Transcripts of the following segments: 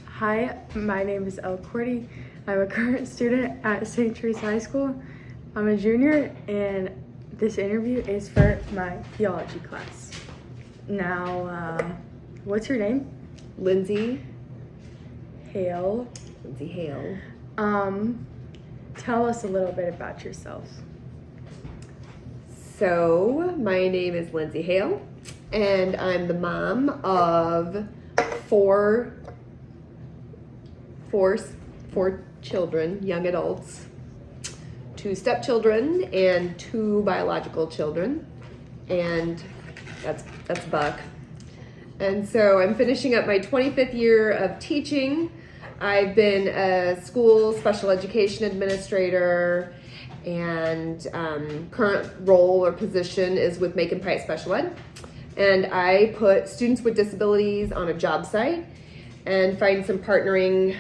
Hi, my name is Elle Cordy. I'm a current student at St. Teresa High School. I'm a junior, and this interview is for my theology class. Now, what's your name? Lindsay Hale. Hale. Tell us a little bit about yourself. So, my name is Lindsay Hale, and I'm the mom of four children, young adults, 2 stepchildren, and 2 biological children, and that's Buck. And so I'm finishing up my 25th year of teaching. I've been a school special education administrator, and current role or position is with Macon Pike Special Ed. And I put students with disabilities on a job site and find some partnering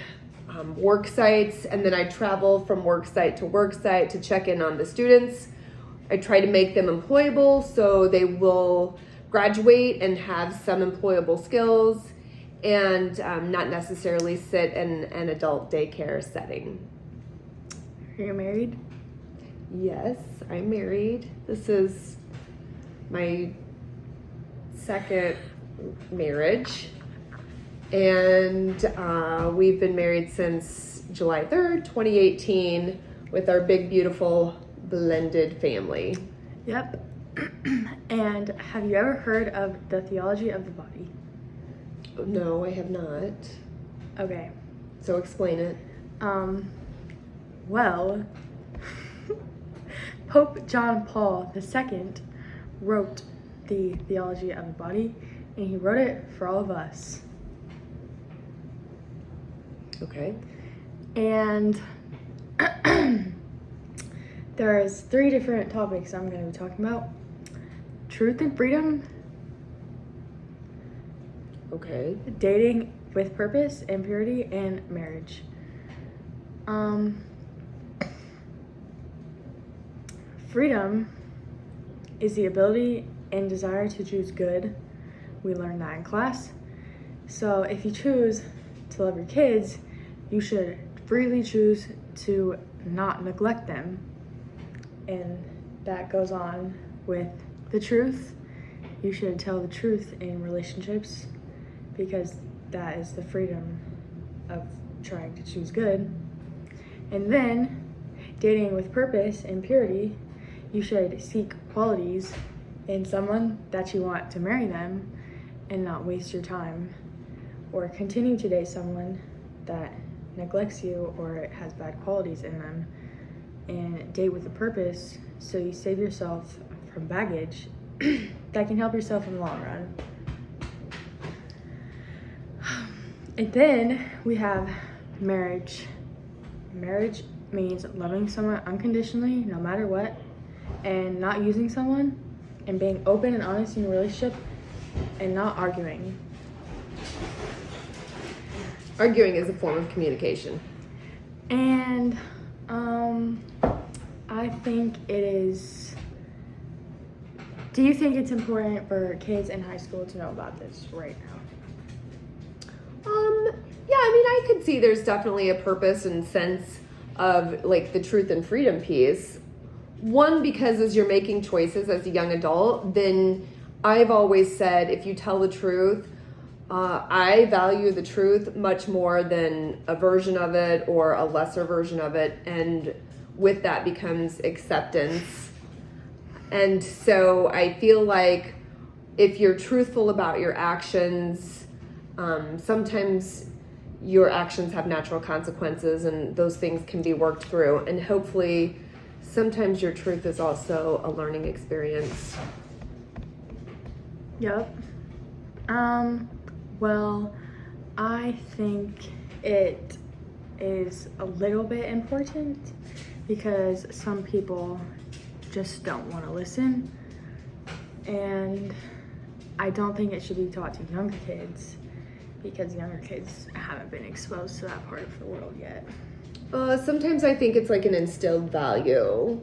work sites, and then I travel from work site to check in on the students. I try to make them employable so they will graduate and have some employable skills and not necessarily sit in an adult daycare setting. Are you married? Yes, I'm married. This is my second marriage, and we've been married since July 3rd, 2018, with our big, beautiful, blended family. Yep. And have you ever heard of the theology of the body? No, I have not. Okay. So explain it. Well, Pope John Paul II wrote the theology of the body, and he wrote it for all of us. Okay. And there's 3 different topics I'm going to be talking about: truth and freedom, Okay. dating with purpose and purity, and marriage. Freedom is the ability and desire to choose good. We learned that in class. So if you choose to love your kids, you should freely choose to not neglect them. And that goes on with the truth. You should tell the truth in relationships, because that is the freedom of trying to choose good. And then, dating with purpose and purity, you should seek qualities in someone that you want to marry them and not waste your time, or continue to date someone that neglects you or has bad qualities in them. And date with a purpose so you save yourself from baggage that can help yourself in the long run. And then we have marriage. Marriage means loving someone unconditionally, no matter what, and not using someone, and being open and honest in a relationship, and not arguing. Arguing is a form of communication. And I think it is. Do you think it's important for kids in high school to know about this right now? Yeah, I mean, I could see there's definitely a purpose and sense of like the truth and freedom piece. One, because as you're making choices as a young adult, then I've always said, if you tell the truth, I value the truth much more than a version of it or a lesser version of it. And with that becomes acceptance. And so I feel like if you're truthful about your actions, sometimes your actions have natural consequences, and those things can be worked through. And hopefully sometimes your truth is also a learning experience. Yep. Well, I think it is a little bit important because some people just don't want to listen, and I don't think it should be taught to younger kids because younger kids haven't been exposed to that part of the world yet. Sometimes I think it's like an instilled value.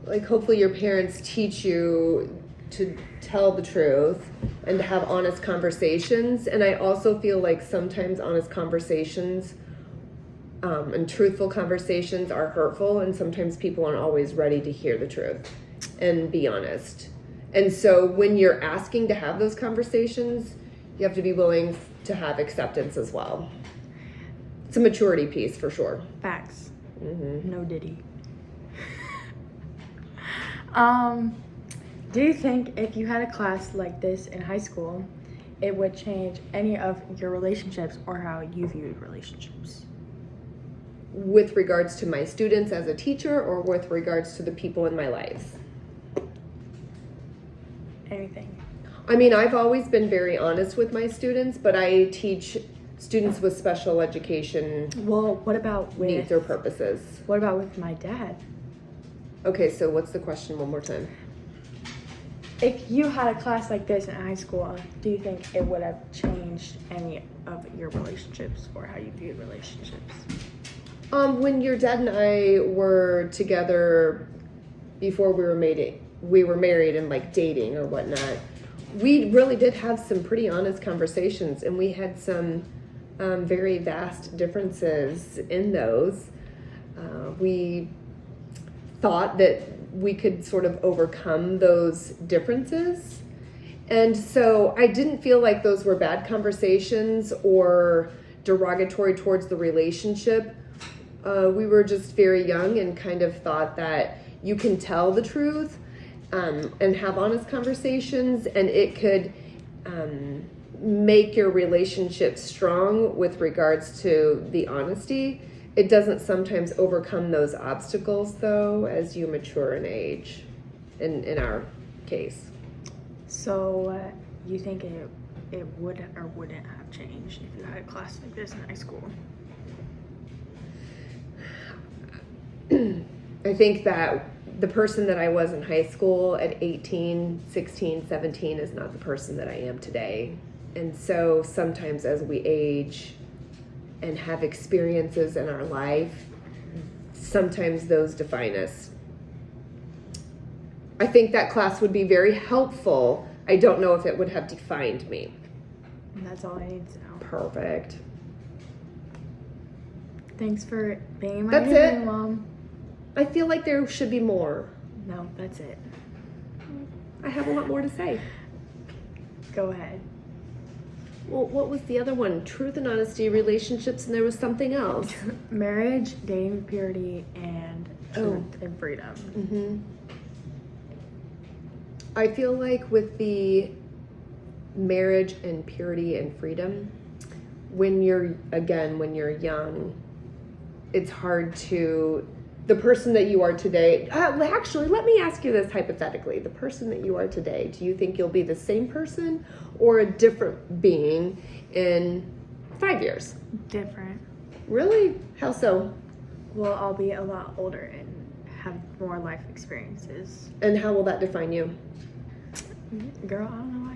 Like hopefully your parents teach you to tell the truth and to have honest conversations. And I also feel like sometimes honest conversations and truthful conversations are hurtful, and sometimes people aren't always ready to hear the truth and be honest. And so when you're asking to have those conversations, you have to be willing to have acceptance as well. It's a maturity piece for sure. Facts. Mm-hmm. No Diddy. Do you think if you had a class like this in high school, it would change any of your relationships or how you viewed relationships? With regards to my students as a teacher, or with regards to the people in my life? Anything. I mean, I've always been very honest with my students, but I teach students with special education Well, what about needs or purposes. What about with my dad? Okay, so what's the question one more time? If you had a class like this in high school, do you think it would have changed any of your relationships or how you viewed relationships? When your dad and I were together before we were married and like dating or whatnot, we really did have some pretty honest conversations, and we had some very vast differences in those. We thought that we could sort of overcome those differences. And so I didn't feel like those were bad conversations or derogatory towards the relationship. We were just very young and kind of thought that you can tell the truth and have honest conversations, and it could make your relationship strong with regards to the honesty. It doesn't sometimes overcome those obstacles, though, as you mature in age, in our case. So you think it would or wouldn't have changed if you had a class like this in high school? I think that the person that I was in high school at 18, 16, 17 is not the person that I am today. And so sometimes as we age and have experiences in our life, sometimes those define us. I think that class would be very helpful. I don't know if it would have defined me. And that's all I need to know. Perfect. Thanks for being in my That's meeting, it? Mom. I feel like there should be more. No, that's it. I have a lot more to say. Go ahead. Well, what was the other one? Truth and honesty, relationships, and there was something else. Marriage, dating, purity, and truth and freedom. Mm-hmm. I feel like with the marriage and purity and freedom, when you're young, it's hard to, the person that you are today, actually, let me ask you this hypothetically. The person that you are today, do you think you'll be the same person or a different being in 5 years? Different. Really? How so? Well, I'll be a lot older and have more life experiences. And how will that define you? Girl, I don't know.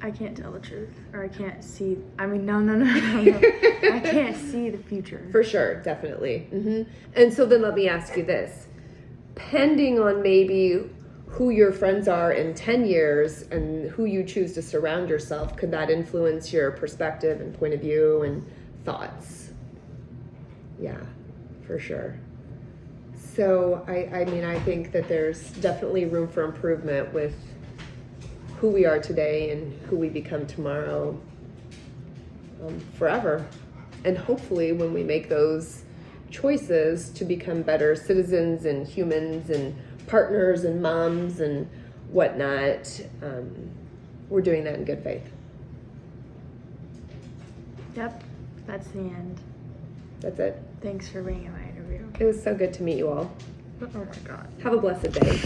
I can't tell the truth, or I can't see. I mean, no. I can't see the future. For sure, definitely. Mm-hmm. And so then let me ask you this. Pending on maybe who your friends are in 10 years and who you choose to surround yourself, could that influence your perspective and point of view and thoughts? Yeah, for sure. So, I mean, I think that there's definitely room for improvement with who we are today and who we become tomorrow, forever. And hopefully when we make those choices to become better citizens and humans and partners and moms and whatnot, we're doing that in good faith. Yep, that's the end. That's it. Thanks for being in my interview. It was so good to meet you all. Oh my God. Have a blessed day.